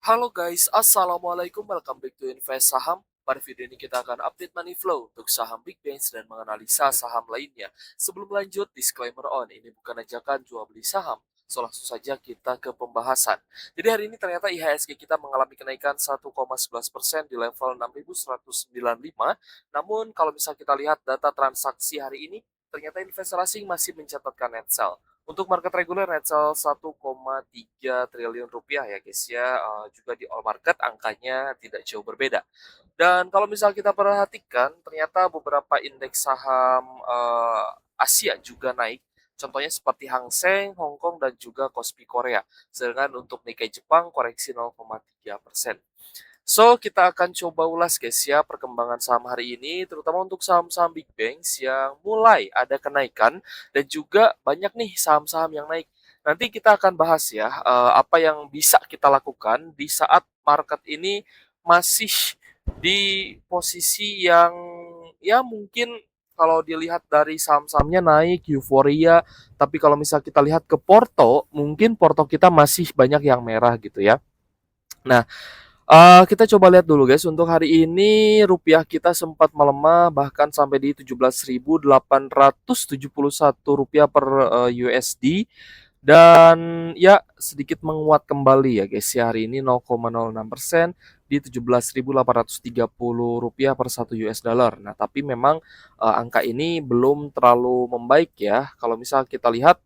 Halo guys, assalamualaikum, welcome back to Invest Saham. Pada video ini kita akan update money flow untuk saham Big Banks dan menganalisa saham lainnya. Sebelum lanjut, disclaimer on, ini bukan ajakan jual beli saham. So langsung saja kita ke pembahasan. Jadi hari ini ternyata IHSG kita mengalami kenaikan 1,11% di level 6.195. Namun kalau misal kita lihat data transaksi hari ini, ternyata investor asing masih mencatatkan net sell. Untuk market reguler net sell 1,3 triliun rupiah ya guys ya. Juga di all market angkanya tidak jauh berbeda. Dan kalau misal kita perhatikan ternyata beberapa indeks saham Asia juga naik. Contohnya seperti Hang Seng, Hong Kong, dan juga Kospi Korea. Sedangkan untuk Nikkei Jepang koreksi 0,3%. So, kita akan coba ulas guys ya perkembangan saham hari ini, terutama untuk saham-saham Big Banks yang mulai ada kenaikan dan juga banyak nih saham-saham yang naik. Nanti kita akan bahas ya apa yang bisa kita lakukan di saat market ini masih di posisi yang ya mungkin kalau dilihat dari saham-sahamnya naik euforia, tapi kalau misal kita lihat ke Porto, mungkin Porto kita masih banyak yang merah gitu ya. Nah, kita coba lihat dulu guys, untuk hari ini rupiah kita sempat melemah bahkan sampai di 17.871 rupiah per USD, dan ya sedikit menguat kembali ya guys ya hari ini 0,06% di 17.830 rupiah per 1 US dollar. Nah, tapi memang angka ini belum terlalu membaik ya. Kalau misal kita lihat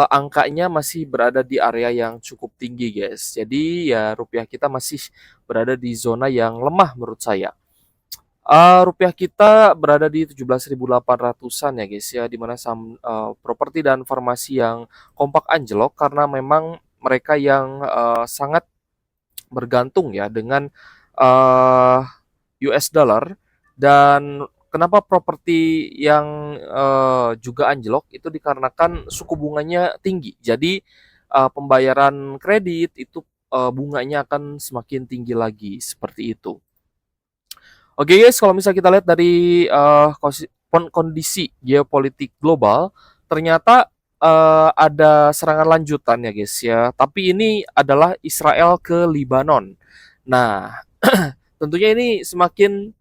angkanya masih berada di area yang cukup tinggi guys. Jadi ya rupiah kita masih berada di zona yang lemah menurut saya. Rupiah kita berada di 17.800-an ya guys ya, di mana saham properti dan farmasi yang kompak anjlok karena memang mereka yang sangat bergantung ya dengan US dollar. Dan kenapa properti yang juga anjlok itu dikarenakan suku bunganya tinggi. Jadi pembayaran kredit itu bunganya akan semakin tinggi lagi seperti itu. Oke guys, kalau misalnya kita lihat dari kondisi geopolitik global, ternyata ada serangan lanjutan ya guys ya. Tapi ini adalah Israel ke Libanon. Nah, tentunya ini semakin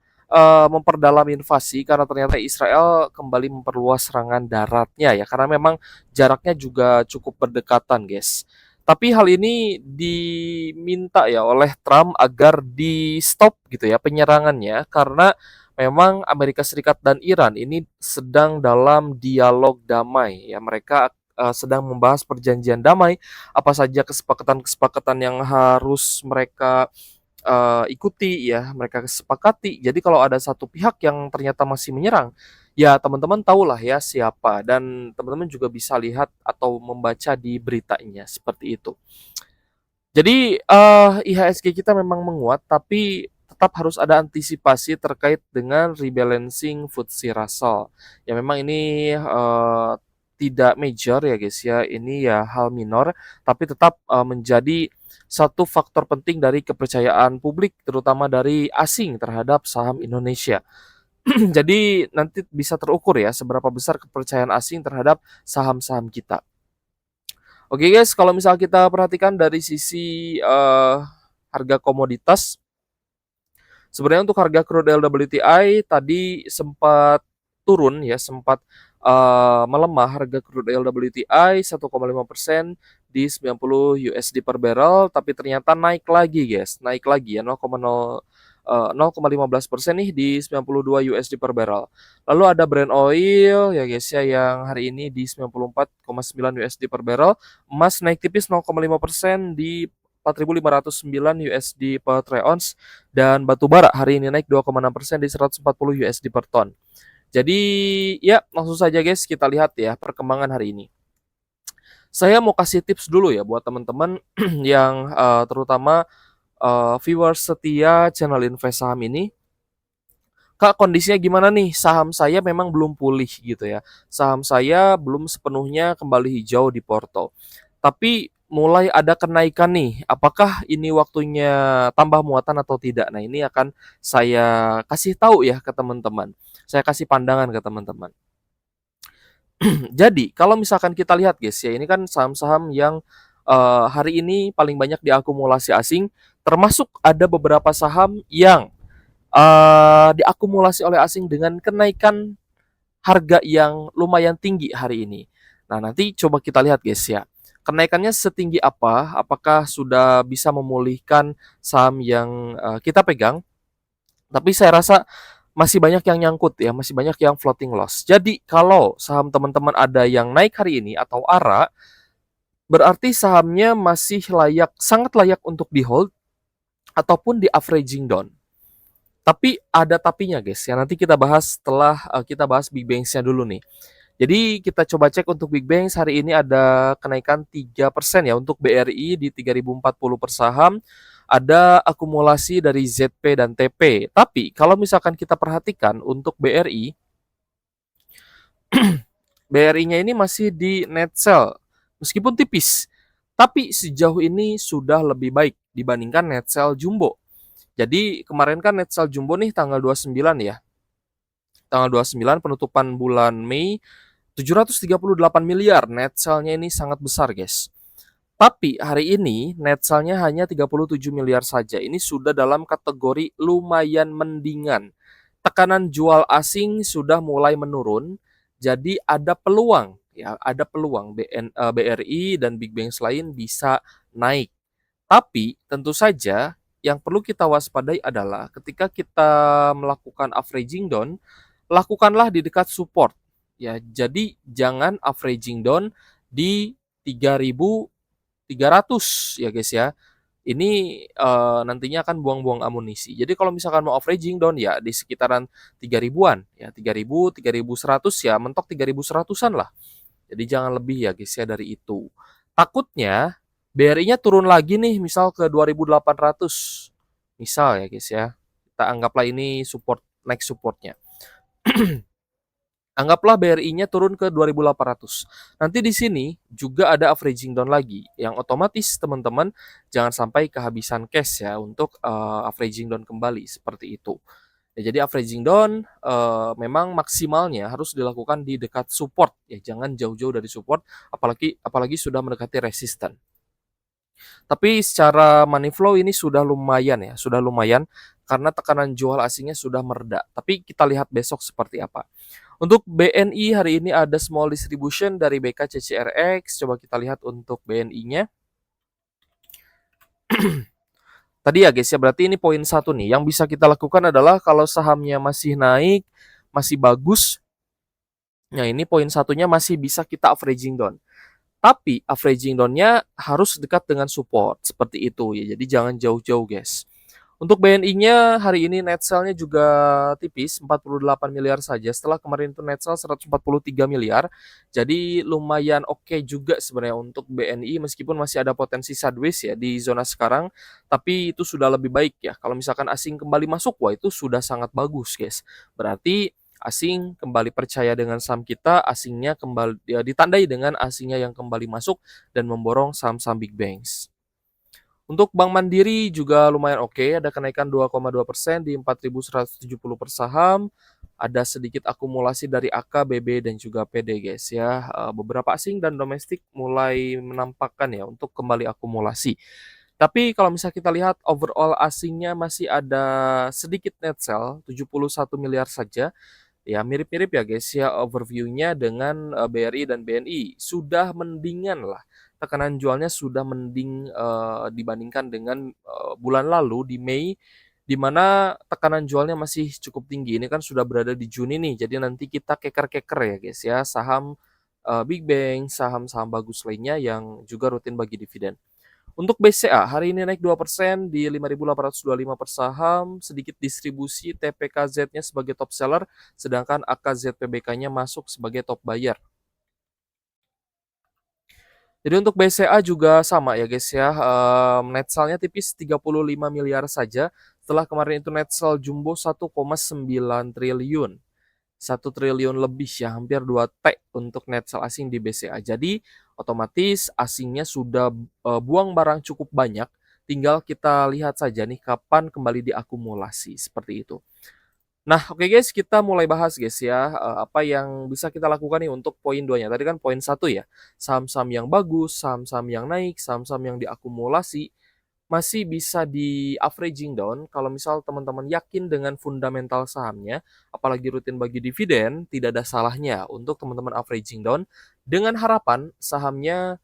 memperdalam invasi karena ternyata Israel kembali memperluas serangan daratnya ya, karena memang jaraknya juga cukup berdekatan guys. Tapi hal ini diminta ya oleh Trump agar di stop gitu ya penyerangannya, karena memang Amerika Serikat dan Iran ini sedang dalam dialog damai ya. Mereka sedang membahas perjanjian damai, apa saja kesepakatan-kesepakatan yang harus mereka ikuti ya, mereka sepakati. Jadi kalau ada satu pihak yang ternyata masih menyerang, ya teman-teman tahulah ya siapa, dan teman-teman juga bisa lihat atau membaca di beritanya seperti itu. Jadi IHSG kita memang menguat, tapi tetap harus ada antisipasi terkait dengan rebalancing FTSE Russell. Ya memang ini tidak major ya guys ya, ini ya hal minor, tapi tetap menjadi satu faktor penting dari kepercayaan publik, terutama dari asing terhadap saham Indonesia. Jadi nanti bisa terukur ya seberapa besar kepercayaan asing terhadap saham-saham kita. Oke guys, kalau misal kita perhatikan dari sisi harga komoditas, sebenarnya untuk harga crude oil WTI tadi sempat turun ya, sempat melemah harga crude oil WTI 1,5% di 90 USD per barrel, tapi ternyata naik lagi guys, naik lagi ya 0,15% nih di 92 USD per barrel. Lalu ada Brent oil ya guys ya yang hari ini di 94,9 USD per barrel. Emas naik tipis 0,5% di 4.509 USD per troy ounce, dan batu bara hari ini naik 2,6% di 140 USD per ton. Jadi ya langsung saja guys kita lihat ya perkembangan hari ini. Saya mau kasih tips dulu ya buat teman-teman yang terutama viewers setia channel Invest Saham ini. Kak, kondisinya gimana nih? Saham saya memang belum pulih gitu ya. Saham saya belum sepenuhnya kembali hijau di Porto. Tapi mulai ada kenaikan nih. Apakah ini waktunya tambah muatan atau tidak? Nah, ini akan saya kasih tahu ya ke teman-teman. Saya kasih pandangan ke teman-teman. Jadi, kalau misalkan kita lihat guys ya, ini kan saham-saham yang hari ini paling banyak diakumulasi asing, termasuk ada beberapa saham yang diakumulasi oleh asing dengan kenaikan harga yang lumayan tinggi hari ini. Nah, nanti coba kita lihat guys ya. Kenaikannya setinggi apa? Apakah sudah bisa memulihkan saham yang kita pegang? Tapi saya rasa masih banyak yang nyangkut ya, masih banyak yang floating loss. Jadi kalau saham teman-teman ada yang naik hari ini atau ARA, berarti sahamnya masih layak, sangat layak untuk di hold ataupun di averaging down. Tapi ada tapinya guys, ya nanti kita bahas setelah kita bahas Big Bangs-nya dulu nih. Jadi kita coba cek untuk Big Bangs hari ini ada kenaikan 3% ya untuk BRI di 3.040 per saham. Ada akumulasi dari ZP dan TP. Tapi kalau misalkan kita perhatikan untuk BRI, BRI-nya ini masih di net sell meskipun tipis. Tapi sejauh ini sudah lebih baik dibandingkan net sell jumbo. Jadi kemarin kan net sell jumbo nih tanggal 29 ya. Tanggal 29 penutupan bulan Mei 738 miliar. Net sell-nya ini sangat besar, guys. Tapi hari ini net sell-nya hanya 37 miliar saja. Ini sudah dalam kategori lumayan mendingan. Tekanan jual asing sudah mulai menurun, jadi ada peluang ya, ada peluang BRI dan Big Banks lain bisa naik. Tapi tentu saja yang perlu kita waspadai adalah ketika kita melakukan averaging down, lakukanlah di dekat support. Ya, jadi jangan averaging down di 3.300 ya guys ya. Ini nantinya akan buang-buang amunisi. Jadi kalau misalkan mau averaging down ya di sekitaran 3.000-an ya, 3.000, 3.100 ya, mentok 3.100-an lah. Jadi jangan lebih ya guys ya dari itu. Takutnya BRI-nya turun lagi nih misal ke 2.800. Misal ya guys ya. Kita anggaplah ini support, next supportnya. Anggaplah BRI-nya turun ke 2.800. Nanti di sini juga ada averaging down lagi, yang otomatis teman-teman jangan sampai kehabisan cash ya untuk averaging down kembali seperti itu. Ya, jadi averaging down memang maksimalnya harus dilakukan di dekat support ya, jangan jauh-jauh dari support, apalagi sudah mendekati resisten. Tapi secara money flow ini sudah lumayan ya, sudah lumayan karena tekanan jual asingnya sudah mereda. Tapi kita lihat besok seperti apa. Untuk BNI hari ini ada small distribution dari BKCCRX. Coba kita lihat untuk BNI-nya. Tadi ya guys ya, berarti ini poin satu nih. Yang bisa kita lakukan adalah kalau sahamnya masih naik, masih bagus. Nah ini poin satunya masih bisa kita averaging down. Tapi averaging down-nya harus dekat dengan support. Seperti itu ya. Jadi jangan jauh-jauh guys. Untuk BNI-nya hari ini net sell-nya juga tipis, 48 miliar saja. Setelah kemarin itu net sell 143 miliar. Jadi lumayan oke juga sebenarnya untuk BNI meskipun masih ada potensi sideways ya di zona sekarang. Tapi itu sudah lebih baik ya. Kalau misalkan asing kembali masuk, wah itu sudah sangat bagus guys. Berarti asing kembali percaya dengan saham kita, asingnya kembali ya, ditandai dengan asingnya yang kembali masuk dan memborong saham-saham big banks. Untuk Bank Mandiri juga lumayan oke, ada kenaikan 2,2% di 4.170 per saham. Ada sedikit akumulasi dari AK, BB, dan juga PD guys ya. Beberapa asing dan domestik mulai menampakkan ya untuk kembali akumulasi. Tapi kalau misalnya kita lihat overall asingnya masih ada sedikit net sell, 71 miliar saja. Ya mirip-mirip ya guys ya overview-nya dengan BRI dan BNI. Sudah mendingan lah, tekanan jualnya sudah mending dibandingkan dengan bulan lalu di Mei, di mana tekanan jualnya masih cukup tinggi. Ini kan sudah berada di Juni nih, jadi nanti kita keker-keker ya guys ya saham big bank, saham-saham bagus lainnya yang juga rutin bagi dividen. Untuk BCA hari ini naik 2% di 5.825 per saham, sedikit distribusi TPKZ-nya sebagai top seller, sedangkan AKZPBK-nya masuk sebagai top buyer. Jadi untuk BCA juga sama ya guys ya, net sell-nya tipis 35 miliar saja, setelah kemarin itu net sell jumbo 1,9 triliun. 1 triliun lebih ya, hampir 2T untuk net sell asing di BCA. Jadi otomatis asingnya sudah buang barang cukup banyak, tinggal kita lihat saja nih kapan kembali diakumulasi seperti itu. Nah, oke guys, kita mulai bahas guys ya, apa yang bisa kita lakukan nih untuk poin 2-nya. Tadi kan poin 1 ya, saham-saham yang bagus, saham-saham yang naik, saham-saham yang diakumulasi, masih bisa di-averaging down kalau misal teman-teman yakin dengan fundamental sahamnya, apalagi rutin bagi dividen, tidak ada salahnya untuk teman-teman averaging down dengan harapan sahamnya,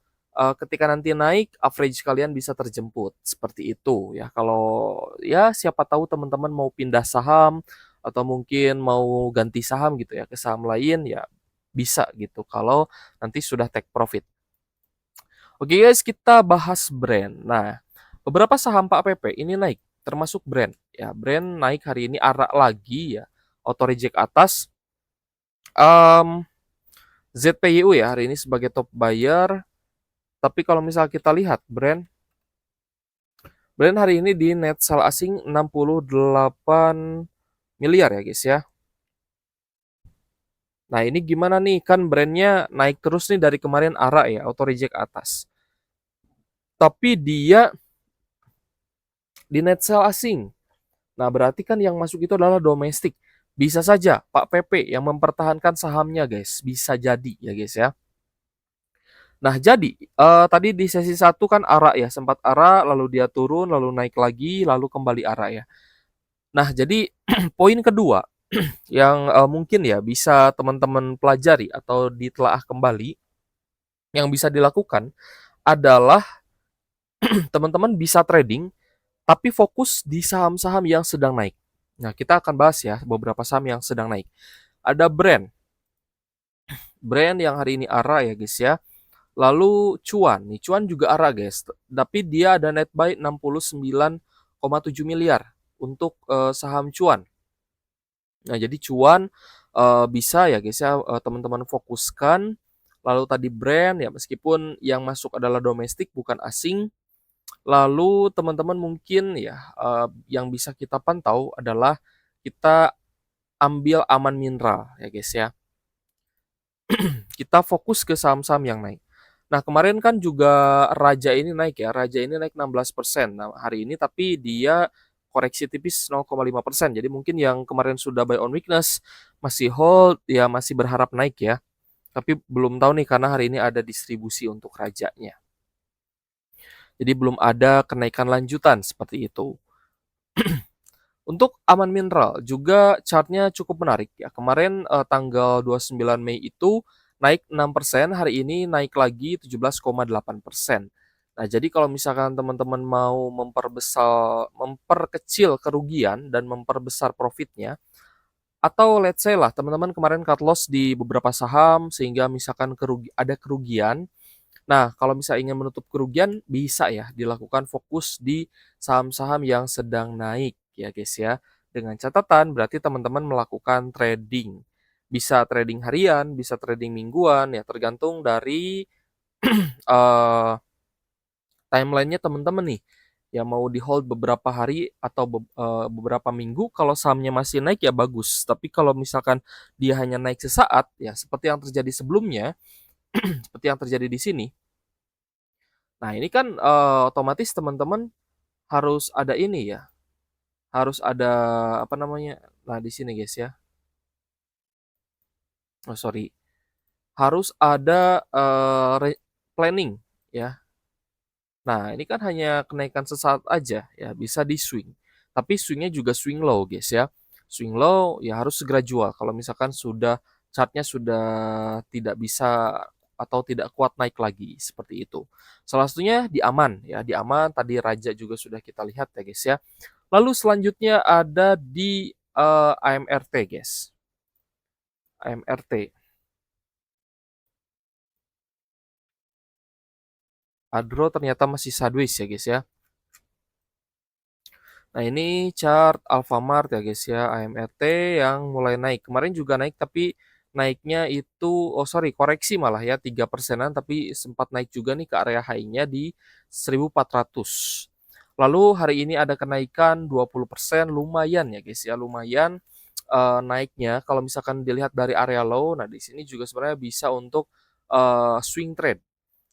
ketika nanti naik, average kalian bisa terjemput, seperti itu ya. Kalau ya siapa tahu teman-teman mau pindah saham atau mungkin mau ganti saham gitu ya ke saham lain, ya bisa gitu kalau nanti sudah take profit. Oke guys, kita bahas brand. Nah, beberapa saham Pak PP ini naik, termasuk brand. Ya, brand naik hari ini ARA lagi ya, auto reject atas. Em, ZPYU ya hari ini sebagai top buyer. Tapi kalau misal kita lihat brand hari ini di net sell asing 68 miliar ya guys ya. Nah ini gimana nih, kan brandnya naik terus nih dari kemarin ARA ya, auto reject atas. Tapi dia di net sell asing. Nah, berarti kan yang masuk itu adalah domestik. Bisa saja Pak PP yang mempertahankan sahamnya, guys. Bisa jadi ya, guys ya. Nah, jadi tadi di sesi satu kan ARA ya, sempat ARA, lalu dia turun, lalu naik lagi, lalu kembali ARA ya. Nah, jadi poin kedua yang mungkin ya bisa teman-teman pelajari atau ditelaah kembali yang bisa dilakukan adalah teman-teman bisa trading tapi fokus di saham-saham yang sedang naik. Nah, kita akan bahas ya beberapa saham yang sedang naik. Ada brand yang hari ini ARA ya guys ya. Lalu Cuan, nih Cuan juga ARA guys. Tapi dia ada net buy 69,7 miliar untuk saham Cuan. Nah, jadi Cuan bisa ya guys ya teman-teman fokuskan. Lalu tadi brand ya meskipun yang masuk adalah domestik bukan asing. Lalu teman-teman mungkin ya yang bisa kita pantau adalah kita ambil aman mineral ya guys ya. Kita fokus ke saham-saham yang naik. Nah, kemarin kan juga Raja ini naik ya. Raja ini naik 16%. Nah, hari ini tapi dia koreksi tipis 0,5%. Jadi mungkin yang kemarin sudah buy on weakness masih hold ya masih berharap naik ya. Tapi belum tahu nih karena hari ini ada distribusi untuk Rajanya. Jadi belum ada kenaikan lanjutan seperti itu. Untuk Aman Mineral juga chartnya cukup menarik ya. Kemarin tanggal 29 Mei itu naik 6%, hari ini naik lagi 17,8%. Nah, jadi kalau misalkan teman-teman mau memperkecil kerugian dan memperbesar profitnya, atau let's say lah teman-teman kemarin cut loss di beberapa saham sehingga misalkan ada kerugian. Nah, kalau misalnya ingin menutup kerugian, bisa ya dilakukan fokus di saham-saham yang sedang naik ya guys ya. Dengan catatan berarti teman-teman melakukan trading. Bisa trading harian, bisa trading mingguan ya tergantung dari eh, timelinenya teman-teman nih. Ya mau di hold beberapa hari atau beberapa minggu, kalau sahamnya masih naik ya bagus. Tapi kalau misalkan dia hanya naik sesaat ya seperti yang terjadi sebelumnya, seperti yang terjadi di sini. Nah, ini kan otomatis teman-teman harus ada ini ya, harus ada apa namanya? Nah, di sini guys ya. Oh, sorry. Harus ada planning ya. Nah, ini kan hanya kenaikan sesaat aja ya, bisa di swing. Tapi swingnya juga swing low guys ya. Swing low ya harus segera jual kalau misalkan chartnya sudah tidak bisa atau tidak kuat naik lagi seperti itu. Salah satunya di aman ya, di aman tadi Raja juga sudah kita lihat ya guys ya. Lalu selanjutnya ada di AMRT guys. AMRT. Adro ternyata masih sideways ya guys ya. Nah, ini chart Alfamart ya guys ya, AMRT yang mulai naik. Kemarin juga naik tapi naiknya itu koreksi malah ya 3%-an tapi sempat naik juga nih ke area high-nya di 1400. Lalu hari ini ada kenaikan 20%, lumayan ya guys ya, lumayan naiknya kalau misalkan dilihat dari area low. Nah, di sini juga sebenarnya bisa untuk swing trade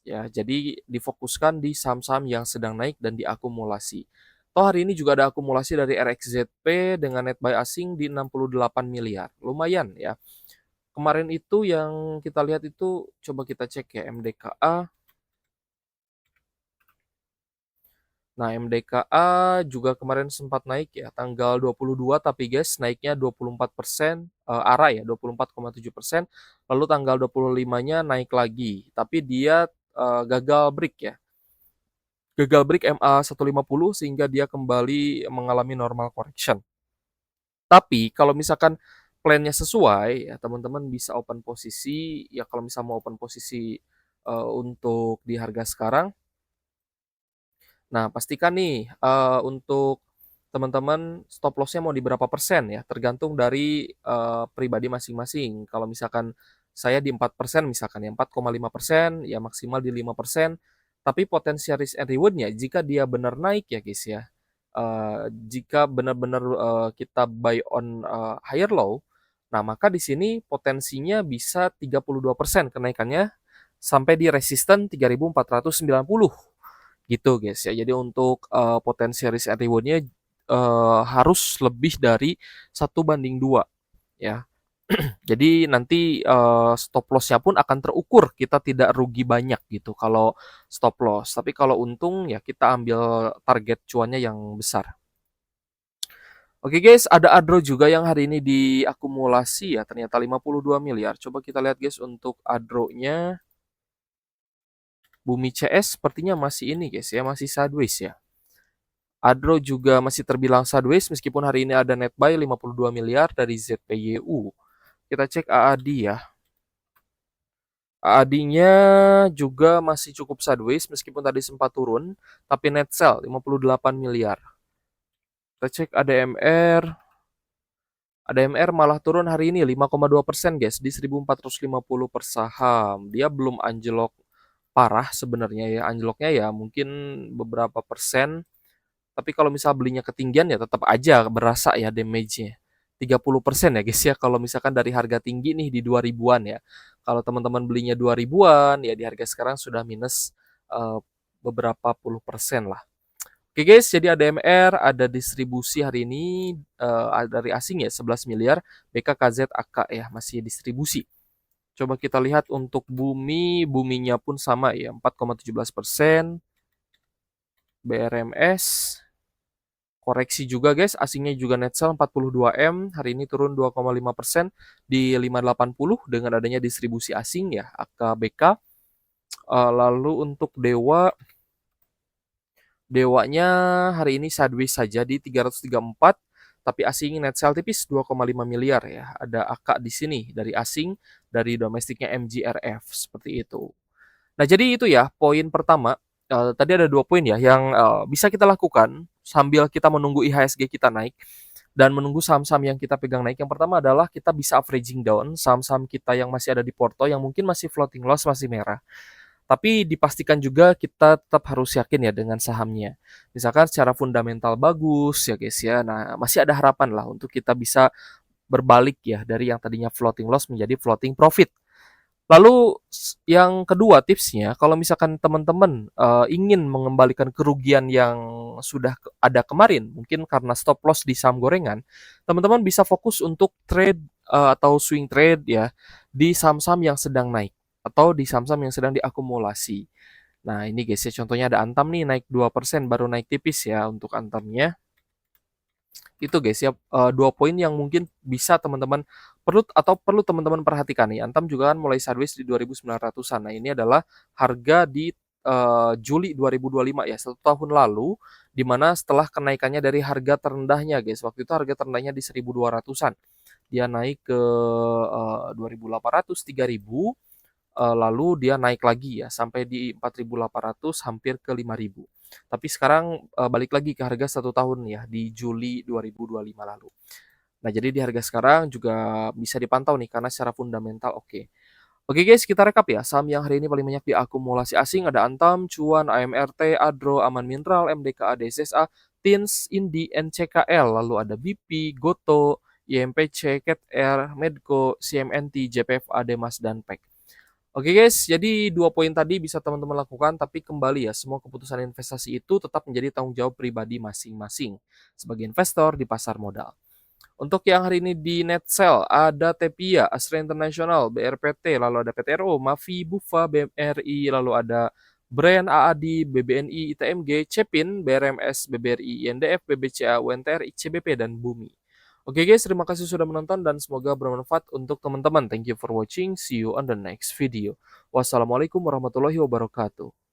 ya. Jadi difokuskan di saham-saham yang sedang naik dan diakumulasi. Toh hari ini juga ada akumulasi dari RXZP dengan net buy asing di 68 miliar. Lumayan ya. Kemarin itu yang kita lihat itu coba kita cek ya MDKA. Nah, MDKA juga kemarin sempat naik ya, tanggal 22 tapi guys naiknya 24%, ARA ya 24,7%, lalu tanggal 25-nya naik lagi, tapi dia gagal break ya. Gagal break MA150 sehingga dia kembali mengalami normal correction. Tapi kalau misalkan plannya sesuai ya teman-teman bisa open posisi ya kalau misal mau open posisi untuk di harga sekarang. Nah, pastikan nih untuk teman-teman stop loss-nya mau di berapa persen ya, tergantung dari pribadi masing-masing. Kalau misalkan saya di 4% misalkan ya, 4,5%, ya maksimal di 5%. Tapi potensial risk and reward-nya jika dia benar naik ya guys ya. Jika benar-benar kita buy on higher low, nah maka di sini potensinya bisa 32% kenaikannya sampai di resisten 3.490 gitu guys ya. Jadi untuk potensi risk and reward-nya harus lebih dari 1:2 ya. Jadi nanti stop loss-nya pun akan terukur, kita tidak rugi banyak gitu kalau stop loss. Tapi kalau untung ya kita ambil target cuannya yang besar. Oke guys, ada Adro juga yang hari ini diakumulasi ya, ternyata 52 miliar. Coba kita lihat guys untuk Adro-nya. Bumi CS sepertinya masih ini guys ya, masih sideways ya. Adro juga masih terbilang sideways meskipun hari ini ada net buy 52 miliar dari ZPYU. Kita cek AAD ya. AAD-nya juga masih cukup sideways meskipun tadi sempat turun, tapi net sell 58 miliar. Kita cek ADMR. ADMR malah turun hari ini 5,2% guys di 1450 per saham. Dia belum anjlok parah sebenarnya ya. Anjloknya ya mungkin beberapa persen. Tapi kalau misal belinya ketinggian ya tetap aja berasa ya damage-nya. 30% ya guys ya kalau misalkan dari harga tinggi nih di 2000-an ya. Kalau teman-teman belinya 2000-an ya di harga sekarang sudah minus uh, beberapa puluh persen lah. Oke guys, jadi ada MR, ada distribusi hari ini dari asing ya 11 miliar, BKKZ AK ya masih distribusi. Coba kita lihat untuk buminya pun sama ya 4,17%, BRMS koreksi juga guys, asingnya juga net sell 42M, hari ini turun 2,5% di 580 dengan adanya distribusi asing ya, AKBK. Lalu untuk Dewanya hari ini sideways saja di 334, tapi asing net sell tipis 2,5 miliar ya. Ada AK di sini dari asing, dari domestiknya MGRF seperti itu. Nah, jadi itu ya poin pertama. Tadi ada 2 poin ya yang bisa kita lakukan sambil kita menunggu IHSG kita naik dan menunggu saham-saham yang kita pegang naik. Yang pertama adalah kita bisa averaging down saham-saham kita yang masih ada di porto yang mungkin masih floating loss, masih merah. Tapi dipastikan juga kita tetap harus yakin ya dengan sahamnya. Misalkan secara fundamental bagus ya guys ya. Nah, masih ada harapan lah untuk kita bisa berbalik ya dari yang tadinya floating loss menjadi floating profit. Lalu yang kedua tipsnya, kalau misalkan teman-teman ingin mengembalikan kerugian yang sudah ada kemarin, mungkin karena stop loss di saham gorengan, teman-teman bisa fokus untuk trade atau swing trade ya di saham-saham yang sedang naik atau di saham-saham yang sedang diakumulasi. Nah, ini guys ya contohnya ada Antam nih naik 2% baru naik tipis ya untuk Antamnya. Itu guys ya 2 poin yang mungkin bisa teman-teman perlu teman-teman perhatikan nih. Antam juga kan mulai sideways di 2.900-an. Nah, ini adalah harga di Juli 2025 ya, 1 tahun lalu, di mana setelah kenaikannya dari harga terendahnya guys. Waktu itu harga terendahnya di 1.200-an. Dia naik ke 2.800, 3.000, lalu dia naik lagi ya sampai di 4.800 hampir ke 5.000. Tapi sekarang balik lagi ke harga 1 tahun ya di Juli 2025 lalu. Nah, jadi di harga sekarang juga bisa dipantau nih karena secara fundamental oke. Oke guys, kita rekap ya. Saham yang hari ini paling banyak diakumulasi asing ada Antam, Cuan, AMRT, Adro, Aman Mineral, MDKA, DSSA, TINS, Indi, NCKL, lalu ada BP, Goto, IMPC, CAT Air, Medco, CMNT, JPFA, Demas, dan PEK. Oke guys, jadi 2 poin tadi bisa teman-teman lakukan, tapi kembali ya, semua keputusan investasi itu tetap menjadi tanggung jawab pribadi masing-masing sebagai investor di pasar modal. Untuk yang hari ini di net sell ada Tepia, Astra International, BRPT, lalu ada PTRO, Mavi, Bufa, BMRI, lalu ada Brand, AAD, BBNI, ITMG, Cepin, BRMS, BBRI, INDF, BBCA, UNTR, ICBP, dan Bumi. Oke guys, terima kasih sudah menonton dan semoga bermanfaat untuk teman-teman. Thank you for watching. See you on the next video. Wassalamualaikum warahmatullahi wabarakatuh.